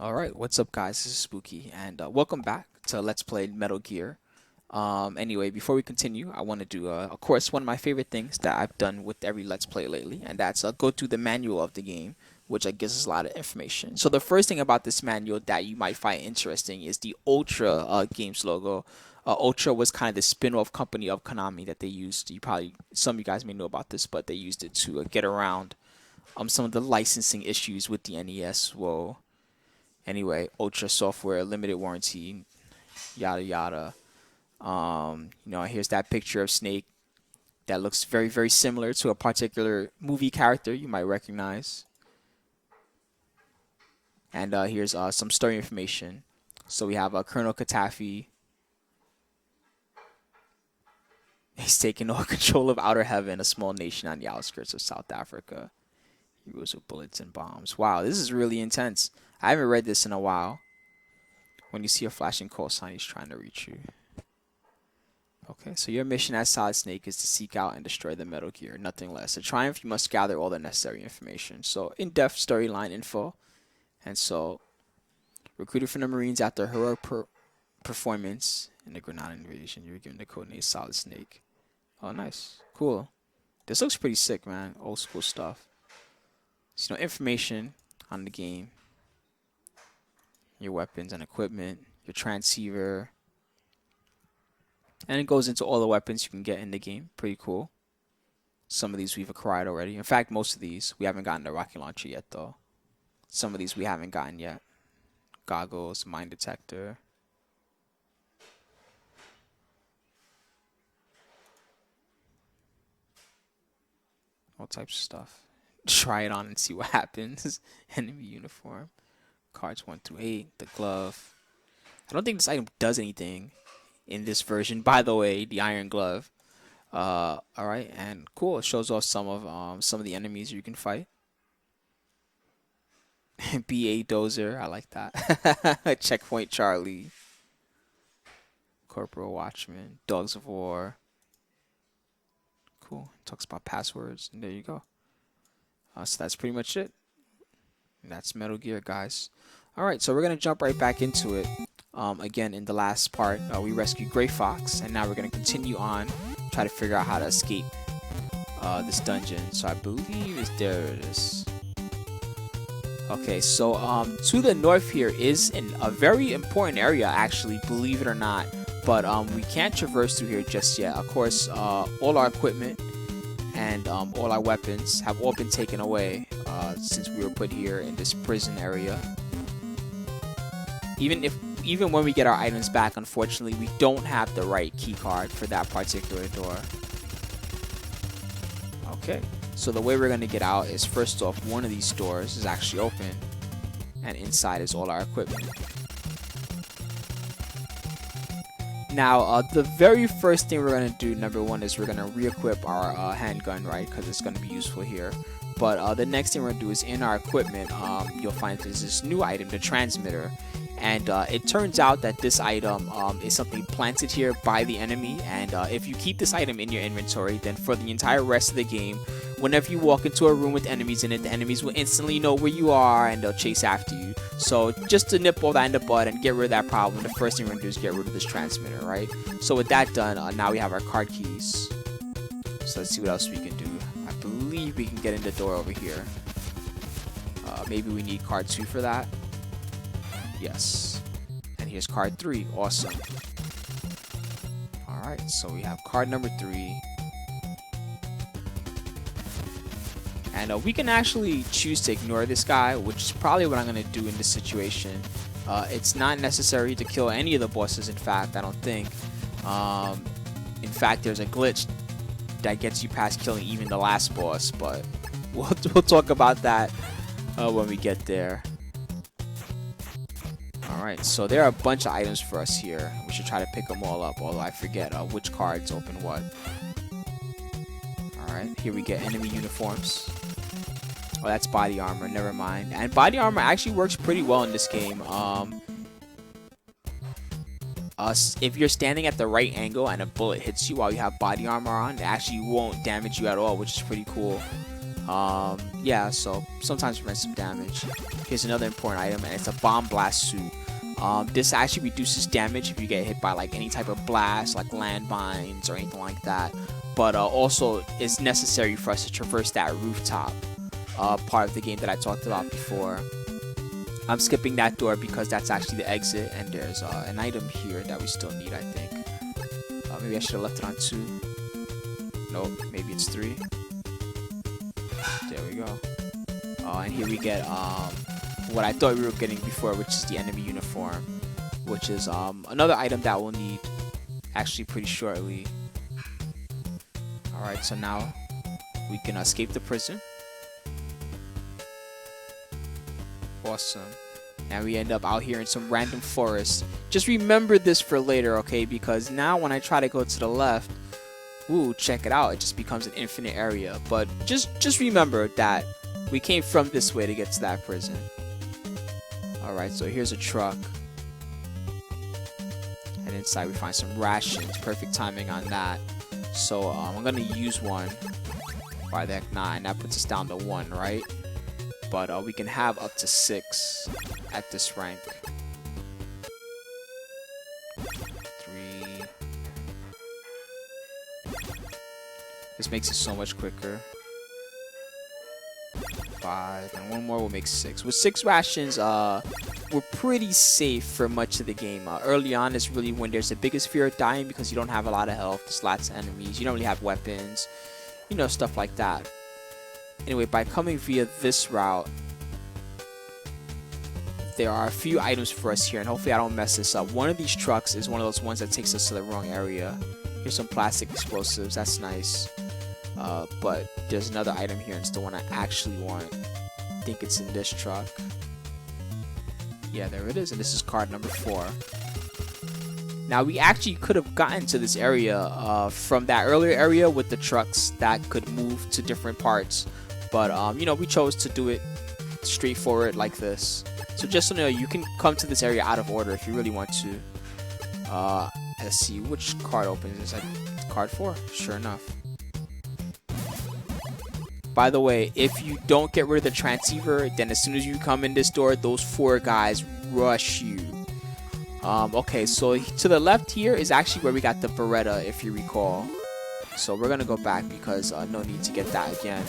Alright, what's up guys? This is Spooky and welcome back to Let's Play Metal Gear. Anyway, before we continue, I want to do, of course, one of my favorite things that I've done with every Let's Play lately, and that's go through the manual of the game, which gives us a lot of information. So the first thing about this manual that you might find interesting is the Ultra Games logo. Ultra was kind of the spin-off company of Konami that they used. Some of you guys may know about this, but they used it to get around some of the licensing issues with the NES. Well, anyway, Ultra Software, limited warranty, yada yada. Here's that picture of Snake that looks very, very similar to a particular movie character you might recognize. And here's some story information. So we have Colonel Katafi. He's taking all control of Outer Heaven, a small nation on the outskirts of South Africa. Heroes with bullets and bombs. Wow, this is really intense. I haven't read this in a while. When you see a flashing call sign, he's trying to reach you. Okay, so your mission as Solid Snake is to seek out and destroy the Metal Gear, nothing less. To triumph, you must gather all the necessary information. So, in-depth storyline info. And so, recruited from the Marines after a heroic performance in the Grenada invasion, you were given the codename Solid Snake. Oh, nice. Cool. This looks pretty sick, man. Old school stuff. So, information on the game. Your weapons and equipment. Your transceiver. And it goes into all the weapons you can get in the game. Pretty cool. Some of these we've acquired already. In fact, most of these. We haven't gotten the rocket launcher yet, though. Some of these we haven't gotten yet. Goggles, mine detector. All types of stuff. Try it on and see what happens. Enemy uniform. Cards 1 through 8. The glove. I don't think this item does anything in this version. By the way, the iron glove. Alright, and cool. It shows off some of the enemies you can fight. BA Dozer, I like that. Checkpoint Charlie. Corporal Watchman. Dogs of War. Cool. Talks about passwords, and there you go. So that's pretty much it. That's Metal Gear, guys. Alright, so we're going to jump right back into it. Again, in the last part, we rescued Gray Fox, and now we're going to continue on, try to figure out how to escape this dungeon. So I believe there it is. Okay, so to the north here is a very important area, actually, believe it or not. But we can't traverse through here just yet. Of course, all our equipment and all our weapons have all been taken away since we were put here in this prison area. Even when we get our items back, unfortunately, we don't have the right key card for that particular door. Okay, so the way we're going to get out is, first off, one of these doors is actually open, and inside is all our equipment. Now, the very first thing we're going to do, number one, is we're going to re-equip our handgun, right, because it's going to be useful here. But the next thing we're going to do is, in our equipment, you'll find there's this new item, the transmitter. And it turns out that this item is something planted here by the enemy. And if you keep this item in your inventory, then for the entire rest of the game, whenever you walk into a room with enemies in it, the enemies will instantly know where you are and they'll chase after you. So just to nip all that in the bud and get rid of that problem, the first thing we're going to do is get rid of this transmitter, right? So with that done, now we have our card keys. So let's see what else we can do. I believe we can get in the door over here. Maybe we need card 2 for that. Yes. And here's card 3. Awesome. Alright, so we have card number 3. And we can actually choose to ignore this guy, which is probably what I'm going to do in this situation. It's not necessary to kill any of the bosses, in fact, I don't think. In fact, there's a glitch that gets you past killing even the last boss, but we'll talk about that when we get there. Alright, so there are a bunch of items for us here. We should try to pick them all up, although I forget which cards open what. Alright, here we get enemy uniforms. Oh, that's body armor, never mind. And body armor actually works pretty well in this game. If you're standing at the right angle and a bullet hits you while you have body armor on, it actually won't damage you at all, which is pretty cool. Yeah, so sometimes prevent some damage. Here's another important item, and it's a bomb blast suit. This actually reduces damage if you get hit by like any type of blast, like landmines or anything like that. But also, it's necessary for us to traverse that rooftop part of the game that I talked about before. I'm skipping that door because that's actually the exit, and there's an item here that we still need, I think. Maybe I should have left it on 2. Nope, maybe it's 3. There we go. And here we get what I thought we were getting before, which is the enemy uniform, which is another item that we'll need actually pretty shortly. Alright, so now we can escape the prison. Awesome. Now we end up out here in some random forest. Just remember this for later, okay? Because now when I try to go to the left, ooh, check it out. It just becomes an infinite area. But just remember that we came from this way to get to that prison. Alright, so here's a truck. And inside we find some rations. Perfect timing on that. So I'm going to use one. Why the heck not? And that puts us down to 1, right? But we can have up to 6 at this rank. 3. This makes it so much quicker. 5, and 1 more will make 6. With 6 rations, we're pretty safe for much of the game. Early on is really when there's the biggest fear of dying because you don't have a lot of health, there's lots of enemies, you don't really have weapons, you know, stuff like that. Anyway, by coming via this route, there are a few items for us here, and hopefully I don't mess this up. One of these trucks is one of those ones that takes us to the wrong area. Here's some plastic explosives, that's nice. But there's another item here, and it's the one I actually want. I think it's in this truck. Yeah, there it is, and this is card number 4. Now, we actually could have gotten to this area from that earlier area with the trucks that could move to different parts. But, you know, we chose to do it straightforward like this. So just so you know, you can come to this area out of order if you really want to. Let's see, which card opens? Is that card 4? Sure enough. By the way, if you don't get rid of the transceiver, then as soon as you come in this door, those 4 guys rush you. Okay, so to the left here is actually where we got the Beretta, if you recall. So we're gonna go back because no need to get that again.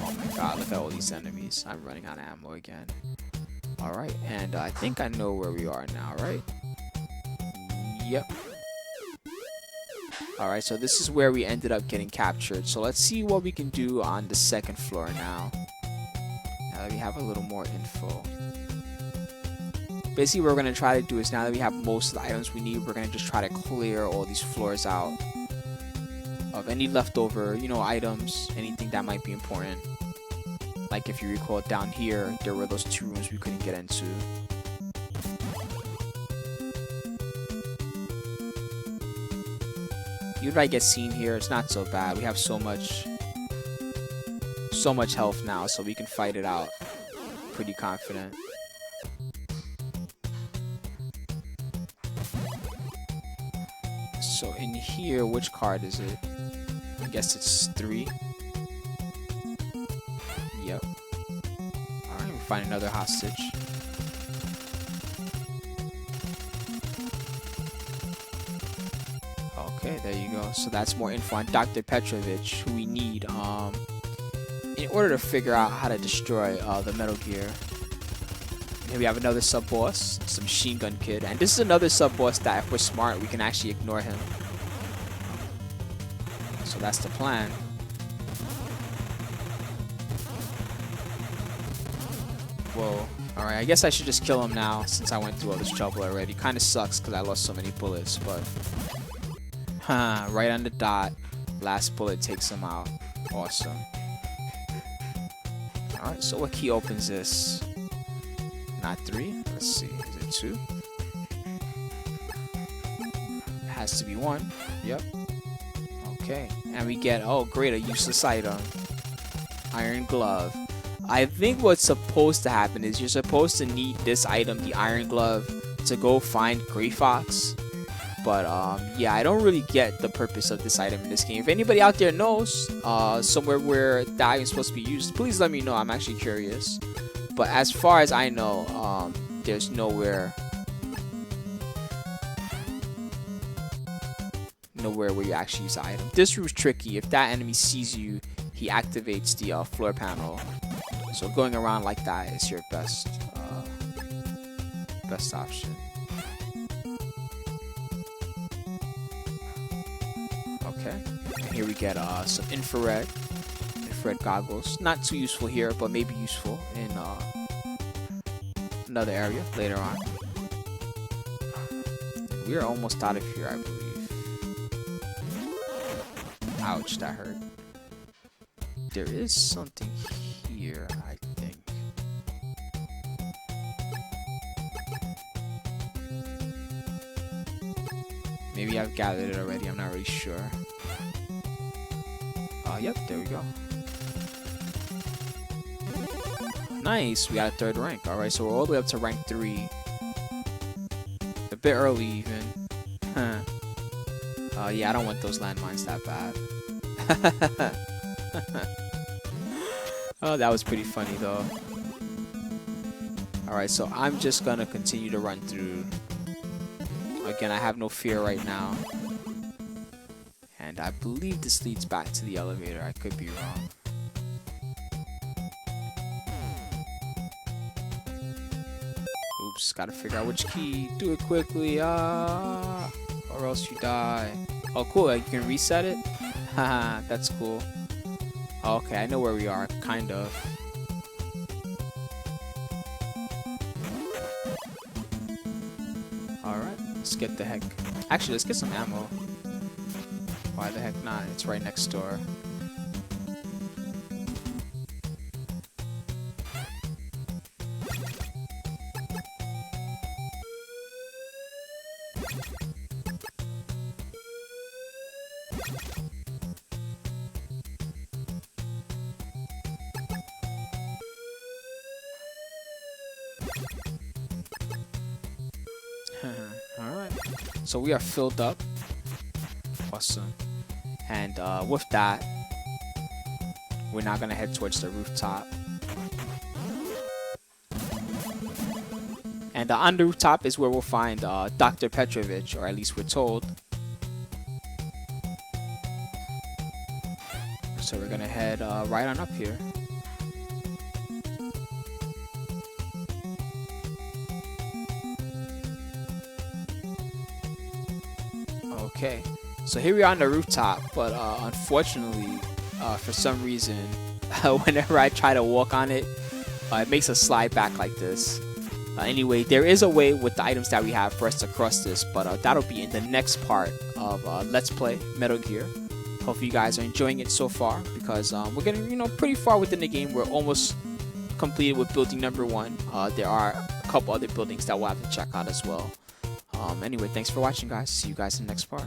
Oh my god, look at all these enemies. I'm running out of ammo again. Alright, and I think I know where we are now, right? Yep. Alright, so this is where we ended up getting captured. So let's see what we can do on the 2nd floor now. Now that we have a little more info. Basically, what we're going to try to do is now that we have most of the items we need, we're going to just try to clear all these floors out of any leftover, you know, items, anything that might be important. Like if you recall down here, there were those 2 rooms we couldn't get into. Even if I get seen here, it's not so bad. We have so much health now, so we can fight it out. Pretty confident. So in here, which card is it? I guess it's 3. Yep. Alright, we find another hostage. Okay, there you go. So that's more info on Dr. Petrovitch, who we need in order to figure out how to destroy the Metal Gear. Here we have another sub-boss, it's a machine gun kid, and this is another sub-boss that if we're smart, we can actually ignore him. So that's the plan. Whoa. Alright, I guess I should just kill him now since I went through all this trouble already. Kinda sucks because I lost so many bullets, but... right on the dot. Last bullet takes him out. Awesome. Alright, so what key opens this? Not 3. Let's see. Is it 2? It has to be 1. Yep. Okay. And we get, oh great, a useless item. Iron glove. I think what's supposed to happen is you're supposed to need this item, the iron glove, to go find Gray Fox. But yeah, I don't really get the purpose of this item in this game. If anybody out there knows somewhere where that item is supposed to be used, please let me know. I'm actually curious. But as far as I know, there's nowhere where you actually use the item. This room's tricky. If that enemy sees you, he activates the floor panel. So going around like that is your best option. Okay, and here we get some infrared goggles. Not too useful here, but maybe useful in another area later on. We are almost out of here, I believe. Ouch, that hurt. There is something here, I think. Maybe I've gathered it already, I'm not really sure. Yep, there we go. Nice, we got a 3rd rank. Alright, so we're all the way up to rank 3. A bit early even. Yeah, I don't want those landmines that bad. Oh, that was pretty funny though. Alright, so I'm just gonna continue to run through. Again, I have no fear right now. And I believe this leads back to the elevator. I could be wrong. Oops, gotta figure out which key. Do it quickly, or else you die. Oh, cool, you can reset it? Haha, that's cool. Okay, I know where we are, kind of. Alright, let's get the heck. Actually, let's get some ammo. Why the heck not? It's right next door. Alright, so we are filled up. Awesome. And with that, we're now gonna head towards the rooftop. And on the rooftop is where we'll find Dr. Petrovitch, or at least we're told. So we're gonna head right on up here. Okay, so here we are on the rooftop, but unfortunately, for some reason, whenever I try to walk on it, it makes us slide back like this. Anyway, there is a way with the items that we have for us to cross this, but that'll be in the next part of Let's Play Metal Gear. Hopefully you guys are enjoying it so far, because we're getting, pretty far within the game. We're almost completed with building number 1. There are a couple other buildings that we'll have to check out as well. Anyway, thanks for watching, guys. See you guys in the next part.